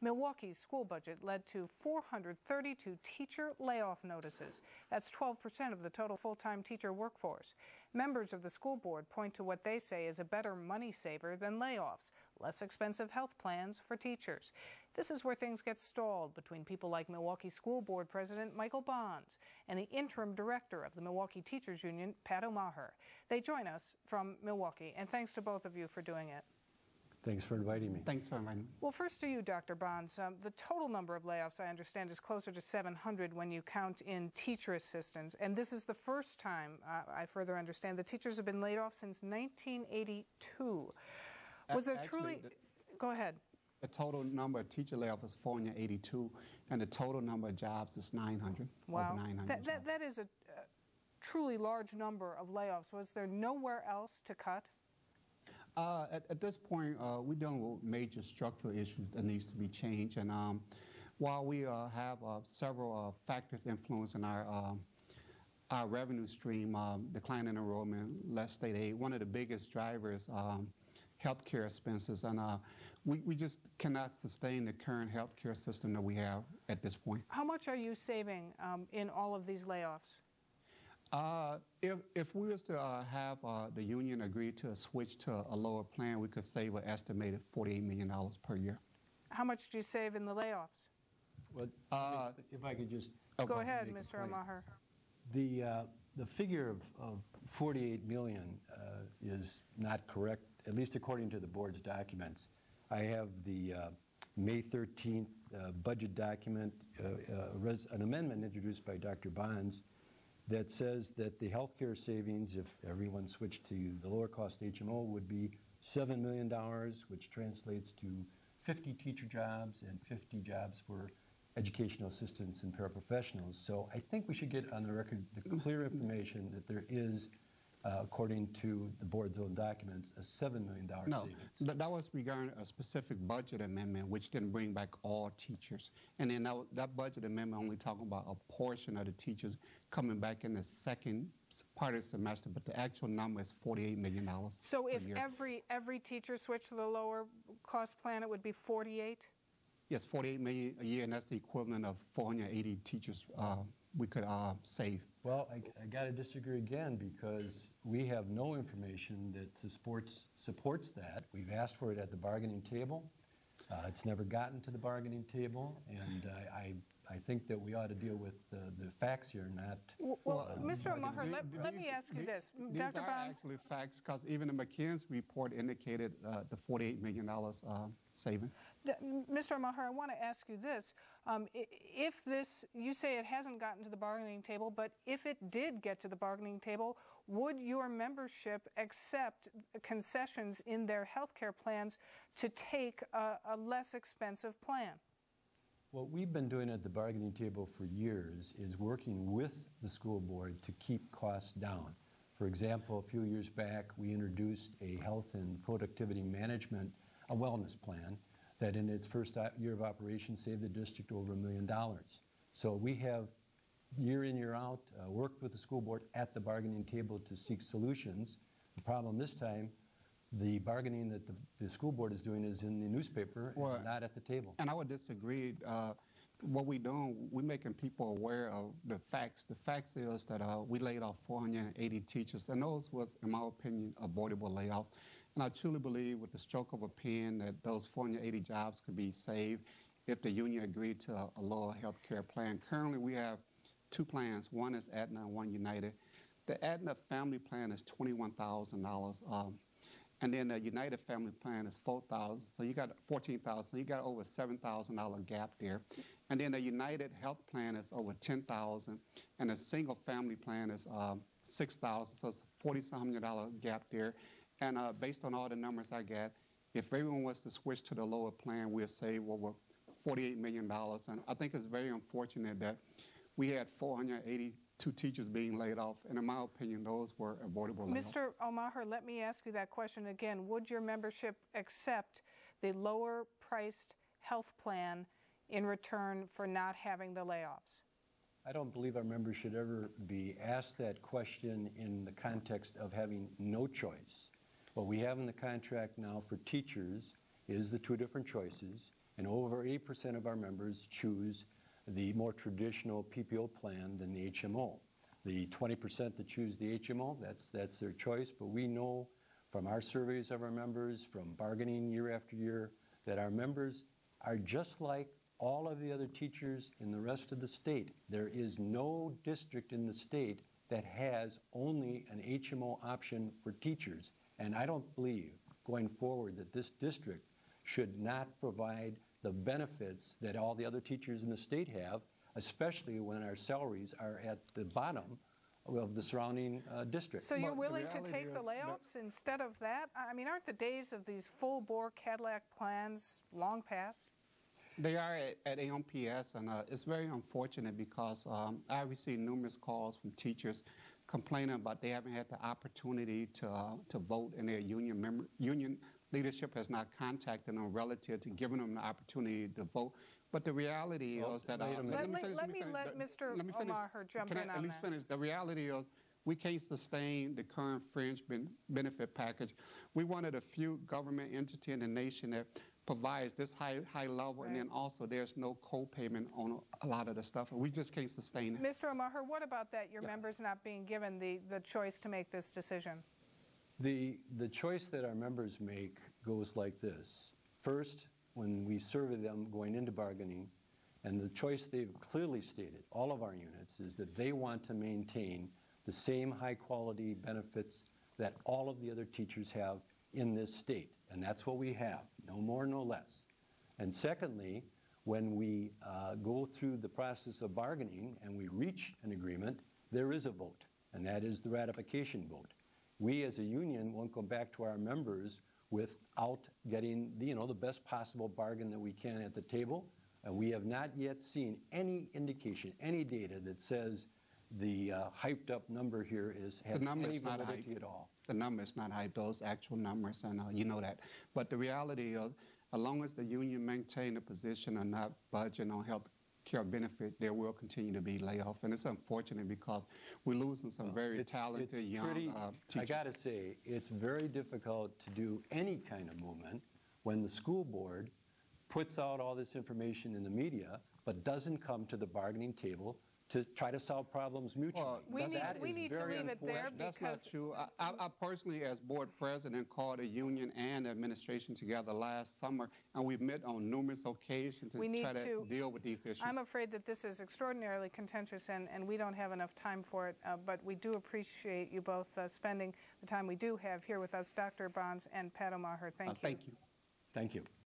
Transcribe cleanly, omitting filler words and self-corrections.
Milwaukee's school budget led to 432 teacher layoff notices. That's 12% of the total full-time teacher workforce. Members of the school board point to what they say is a better money saver than layoffs, less expensive health plans for teachers. This is where things get stalled between people like Milwaukee School Board President Michael Bonds and the interim director of the Milwaukee Teachers Union, Pat Mahar. They join us from Milwaukee, and thanks to both of you for doing it. Thanks for inviting me. Thanks for inviting me. Well, first to you, Dr. Bonds. The total number of layoffs, I understand, is closer to 700 when you count in teacher assistants. And this is the first time, I further understand, the teachers have been laid off since 1982. Was there truly... Go ahead. The total number of teacher layoffs is 482, and the total number of jobs is 900. Wow. Over 900 that is a truly large number of layoffs. Was there nowhere else to cut? At this point, we're dealing with major structural issues that needs to be changed. And while we have several factors influencing our revenue stream, decline in enrollment, less state aid, one of the biggest drivers healthcare expenses, and we just cannot sustain the current healthcare system that we have at this point. How much are you saving in all of these layoffs? If we was to have the union agree to switch to a lower plan, we could save an estimated $48 million per year. How much do you save in the layoffs? Well, if I could just... Go ahead, Mr. Mahar. The figure of 48 million is not correct, at least according to the board's documents. I have the May 13th budget document, an amendment introduced by Dr. Bonds that says that the healthcare savings, if everyone switched to the lower cost HMO, would be $7 million, which translates to 50 teacher jobs and 50 jobs for educational assistants and paraprofessionals. So I think we should get on the record the clear information that there is, according to the board's own documents, a $7 million savings. No, that was regarding a specific budget amendment, which didn't bring back all teachers. And then that budget amendment only talking about a portion of the teachers coming back in the second part of the semester, but the actual number is $48 million. So if every teacher switched to the lower cost plan, it would be 48? Yes, $48 million a year, and that's the equivalent of 480 teachers we could save. Well, I got to disagree again, because we have no information that supports that. We've asked for it at the bargaining table. It's never gotten to the bargaining table, and I think that we ought to deal with the facts here, not... Well, Mr. Mahar, let me ask you this. These Dr. are Bonds? actually facts, because even the McKinsey report indicated the $48 million saving. Mr. Mahar, I want to ask you this. If this, you say it hasn't gotten to the bargaining table, but if it did get to the bargaining table, would your membership accept concessions in their health care plans to take a less expensive plan? What we've been doing at the bargaining table for years is working with the school board to keep costs down. For example, a few years back, we introduced a health and productivity management, a wellness plan, that in its first year of operation saved the district over $1 million. So we have, year in, year out, worked with the school board at the bargaining table to seek solutions. The problem this time, the bargaining that the school board is doing is in the newspaper, and not at the table. And I would disagree. What we're doing, we're making people aware of the facts. The facts is that we laid off 480 teachers, and those was, in my opinion, avoidable layoffs. And I truly believe with the stroke of a pen that those 480 jobs could be saved if the union agreed to a lower health care plan. Currently, we have two plans. One is Aetna and one United. The Aetna family plan is $21,000. And then the United family plan is $4,000, so you got $14,000, so you got over $7,000 gap there. And then the United health plan is over $10,000, and the single family plan is $6,000, so it's a $40,000 gap there. And based on all the numbers I got, if everyone was to switch to the lower plan, we'll save over $48 million. And I think it's very unfortunate that we had 482 teachers being laid off, and in my opinion, those were avoidable layoffs. Mr. Mahar, let me ask you that question again. Would your membership accept the lower-priced health plan in return for not having the layoffs? I don't believe our members should ever be asked that question in the context of having no choice. What we have in the contract now for teachers is the two different choices. and over 8% of our members choose the more traditional PPO plan than the HMO. The 20% that choose the HMO, that's their choice, but we know from our surveys of our members, from bargaining year after year, that our members are just like all of the other teachers in the rest of the state. There is no district in the state that has only an HMO option for teachers, and I don't believe going forward that this district should not provide the benefits that all the other teachers in the state have, especially when our salaries are at the bottom of the surrounding districts. So you're willing to take the layoffs instead of that? I mean, aren't the days of these full-bore Cadillac plans long past? They are at AMPS, and it's very unfortunate because I received numerous calls from teachers complaining about they haven't had the opportunity to vote, and their union leadership has not contacted them relative to giving them the opportunity to vote. But the reality is that... Let Mr. Maher jump in on that. Finish? The reality is we can't sustain the current fringe benefit package. We one of the few government entity in the nation that provides this high level, right. And then also there's no co-payment on a lot of the stuff. We just can't sustain it. Mr. Maher, what about that, your members not being given the choice to make this decision? The choice that our members make goes like this. First, when we survey them going into bargaining, and the choice they've clearly stated, all of our units, is that they want to maintain the same high-quality benefits that all of the other teachers have in this state. And that's what we have, no more, no less. And secondly, when we go through the process of bargaining and we reach an agreement, there is a vote, and that is the ratification vote. We as a union won't go back to our members without getting the best possible bargain that we can at the table. And we have not yet seen any indication, any data that says the hyped up number here has any validity at all. The number is not hyped, those actual numbers, and you know that. But the reality is, as long as the union maintain a position and not budging on health care benefit, there will continue to be layoffs. And it's unfortunate because we're losing some very talented young teachers. I got to say, it's very difficult to do any kind of movement when the school board puts out all this information in the media, but doesn't come to the bargaining table to try to solve problems mutually. Well, we need to leave it there. That's not true. I personally, as board president, called the union and the administration together last summer, and we've met on numerous occasions to try to deal with these issues. I'm afraid that this is extraordinarily contentious, and we don't have enough time for it, but we do appreciate you both spending the time we do have here with us, Dr. Bonds and Pat O'Maher. Thank you. Thank you. Thank you.